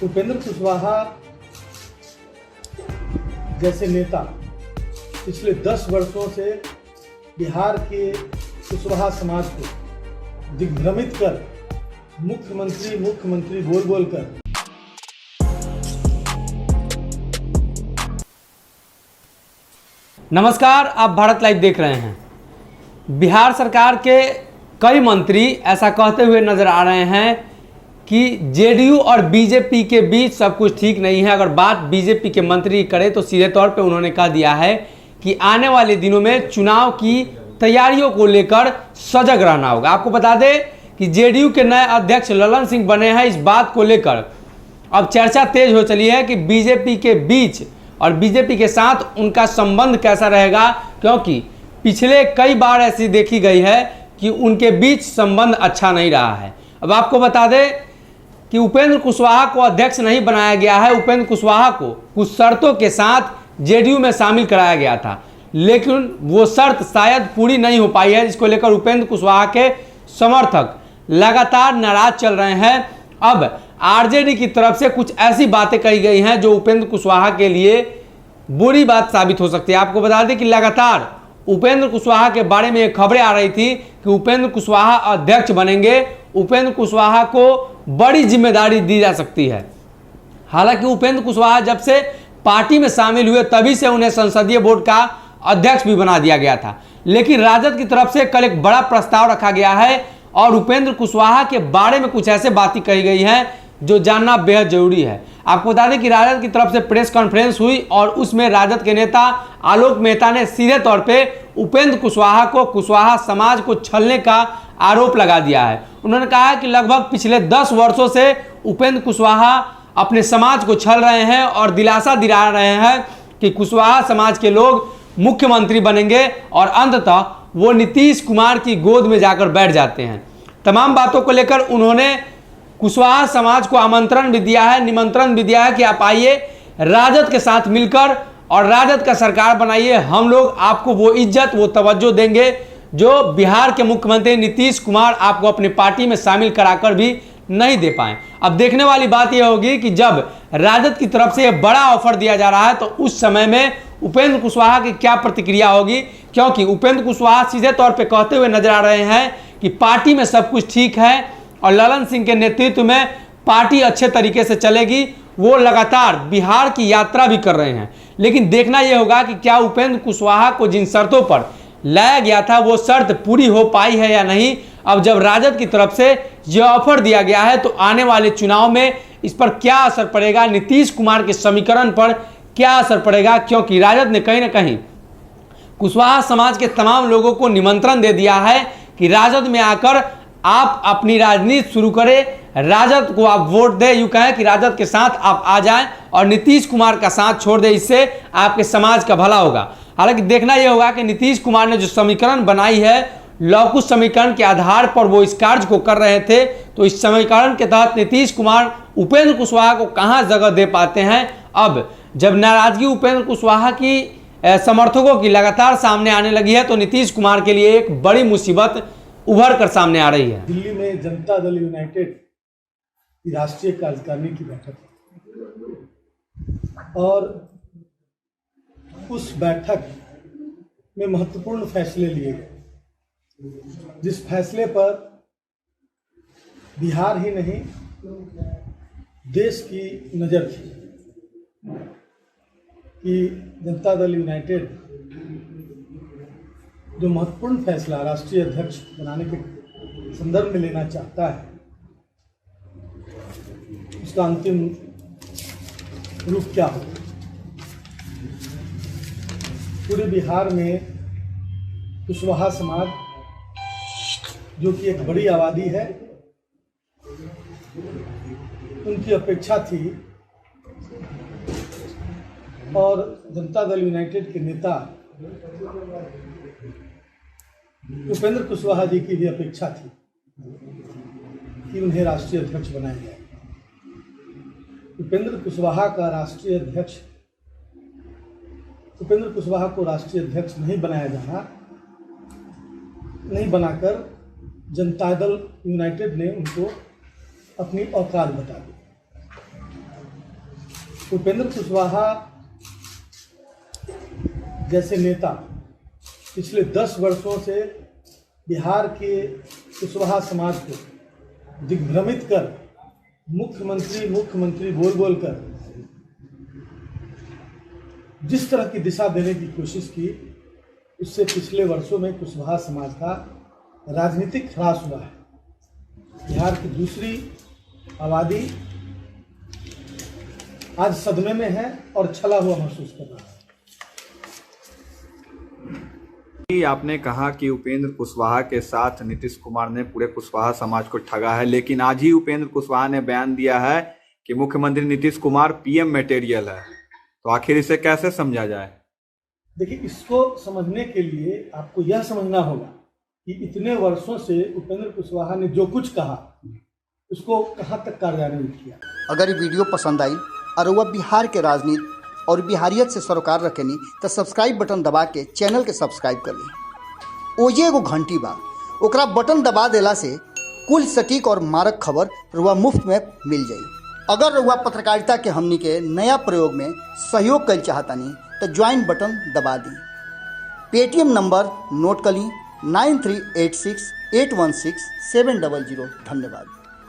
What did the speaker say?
उपेंद्र कुशवाहा जैसे नेता पिछले 10 वर्षों से बिहार के कुशवाहा समाज को दिग्भ्रमित कर मुख्यमंत्री बोल बोल कर नमस्कार, आप भारत लाइव देख रहे हैं। बिहार सरकार के कई मंत्री ऐसा कहते हुए नजर आ रहे हैं कि जेडीयू और बीजेपी के बीच सब कुछ ठीक नहीं है। अगर बात बीजेपी के मंत्री करें तो सीधे तौर पे उन्होंने कह दिया है कि आने वाले दिनों में चुनाव की तैयारियों को लेकर सजग रहना होगा। आपको बता दें कि जेडीयू के नए अध्यक्ष ललन सिंह बने हैं। इस बात को लेकर अब चर्चा तेज हो चली है कि बीजेपी के बीच और बीजेपी के साथ उनका संबंध कैसा रहेगा, क्योंकि पिछले कई बार ऐसी देखी गई है कि उनके बीच संबंध अच्छा नहीं रहा है। अब आपको बता दें कि उपेंद्र कुशवाहा को अध्यक्ष नहीं बनाया गया है। उपेंद्र कुशवाहा को कुछ शर्तों के साथ जेडीयू में शामिल कराया गया था, लेकिन वो शर्त शायद पूरी नहीं हो पाई है, जिसको लेकर उपेंद्र कुशवाहा के समर्थक लगातार नाराज चल रहे हैं। अब आरजेडी की तरफ से कुछ ऐसी बातें कही गई हैं जो उपेंद्र कुशवाहा के लिए बुरी बात साबित हो सकती है। आपको बता दें कि लगातार उपेंद्र कुशवाहा के बारे में एक खबरें आ रही थी कि उपेंद्र कुशवाहा अध्यक्ष बनेंगे, उपेंद्र कुशवाहा को बड़ी जिम्मेदारी दी जा सकती है। हालांकि उपेंद्र कुशवाहा जब से पार्टी में शामिल हुए तभी से उन्हें संसदीय बोर्ड का अध्यक्ष भी बना दिया गया था, लेकिन राजद की तरफ से कल एक बड़ा प्रस्ताव रखा गया है और उपेंद्र कुशवाहा के बारे में कुछ ऐसे बातें कही गई हैं जो जानना बेहद जरूरी है। आपको बता दें कि राजद की तरफ से प्रेस कॉन्फ्रेंस हुई और उसमें राजद के नेता आलोक मेहता ने सीधे तौर पे उपेंद्र कुशवाहा को कुशवाहा समाज को छलने का आरोप लगा दिया है। उन्होंने कहा है कि लगभग पिछले 10 वर्षों से उपेंद्र कुशवाहा अपने समाज को छल रहे हैं और दिलासा दिला रहे हैं कि कुशवाहा समाज के लोग मुख्यमंत्री बनेंगे और अंततः वो नीतीश कुमार की गोद में जाकर बैठ जाते हैं। तमाम बातों को लेकर उन्होंने कुशवाहा समाज को आमंत्रण भी दिया है, निमंत्रण भी दिया है कि आप आइए राजद के साथ मिलकर और राजद का सरकार बनाइए। हम लोग आपको वो इज्जत, वो तवज्जो देंगे जो बिहार के मुख्यमंत्री नीतीश कुमार आपको अपनी पार्टी में शामिल कराकर भी नहीं दे पाए। अब देखने वाली बात यह होगी कि जब राजद की तरफ से बड़ा ऑफर दिया जा रहा है तो उस समय में उपेंद्र कुशवाहा की क्या प्रतिक्रिया होगी, क्योंकि उपेंद्र कुशवाहा सीधे तौर पे कहते हुए नजर आ रहे हैं कि पार्टी में सब कुछ ठीक है और ललन सिंह के नेतृत्व में पार्टी अच्छे तरीके से चलेगी। वो लगातार बिहार की यात्रा भी कर रहे हैं, लेकिन देखना यह होगा कि क्या उपेंद्र कुशवाहा को जिन शर्तों पर लाया गया था वो शर्त पूरी हो पाई है या नहीं। अब जब राजद की तरफ से यह ऑफर दिया गया है तो आने वाले चुनाव में इस पर क्या असर पड़ेगा, नीतीश कुमार के समीकरण पर क्या असर पड़ेगा, क्योंकि राजद ने कहीं ना कहीं कुशवाहा समाज के तमाम लोगों को निमंत्रण दे दिया है कि राजद में आकर आप अपनी राजनीति शुरू करें, राजद को आप वोट दें, यूं कहें कि राजद के साथ आप आ जाएं और नीतीश कुमार का साथ छोड़ दें, इससे आपके समाज का भला होगा। हालांकि देखना यह होगा कि नीतीश कुमार ने जो समीकरण बनाई है, लौकुश समीकरण के आधार पर वो इस कार्य को कर रहे थे, तो इस समीकरण के तहत नीतीश कुमार उपेंद्र कुशवाहा को कहां जगह दे पाते हैं। अब जब नाराजगी उपेंद्र कुशवाहा की समर्थकों की लगातार सामने आने लगी है तो नीतीश कुमार के लिए एक बड़ी मुसीबत उभर कर सामने आ रही है। दिल्ली में जनता दल यूनाइटेड की राष्ट्रीय कार्यकारिणी की बैठक और उस बैठक में महत्वपूर्ण फैसले लिए गए, जिस फैसले पर बिहार ही नहीं देश की नज़र थी कि जनता दल यूनाइटेड जो महत्वपूर्ण फैसला राष्ट्रीय अध्यक्ष बनाने के संदर्भ में लेना चाहता है, उसका अंतिम रूप क्या होगा। पूरे बिहार में कुशवाहा समाज जो कि एक बड़ी आबादी है, उनकी अपेक्षा थी और जनता दल यूनाइटेड के नेता उपेंद्र कुशवाहा जी की भी अपेक्षा थी कि उन्हें राष्ट्रीय अध्यक्ष बनाया जाए। उपेंद्र कुशवाहा को राष्ट्रीय अध्यक्ष नहीं बनाया जाना, नहीं बनाकर जनता दल यूनाइटेड ने उनको अपनी औकात बता दी। उपेंद्र कुशवाहा जैसे नेता पिछले 10 वर्षों से बिहार के कुशवाहा समाज को दिग्भ्रमित कर मुख्यमंत्री बोल बोल कर जिस तरह की दिशा देने की कोशिश की, उससे पिछले वर्षों में कुशवाहा समाज का राजनीतिक ह्रास हुआ है। बिहार की दूसरी आबादी आज सदमे में है और छला हुआ महसूस कर रहा है। आपने कहा कि उपेंद्र कुशवाहा के साथ नीतीश कुमार ने पूरे कुशवाहा समाज को ठगा है, लेकिन आज ही उपेंद्र कुशवाहा ने बयान दिया है कि मुख्यमंत्री नीतीश कुमार पीएम मटेरियल है। तो आखिर इसे कैसे समझा जाए? देखिए, इसको समझने के लिए आपको यह समझना होगा कि इतने वर्षों से उपेंद्र कुशवाहा ने जो कुछ कहा उसको कहां तक कार्यान्वित किया। अगर ये वीडियो पसंद आई और वह बिहार के राजनीति और बिहारियत से सरोकार रखेनी तो सब्सक्राइब बटन दबा के चैनल के सब्सक्राइब कर ली। ओजे एगो घंटी बा, ओकरा बटन दबा देला से कुल सटीक और मारक खबर रुआ मुफ्त में मिल जाई। अगर रुआ पत्रकारिता के हमनी के नया प्रयोग में सहयोग कर चाहतानी तो ज्वाइन बटन दबा दी। पेटीएम नंबर नोट कर ली 9386816700। धन्यवाद।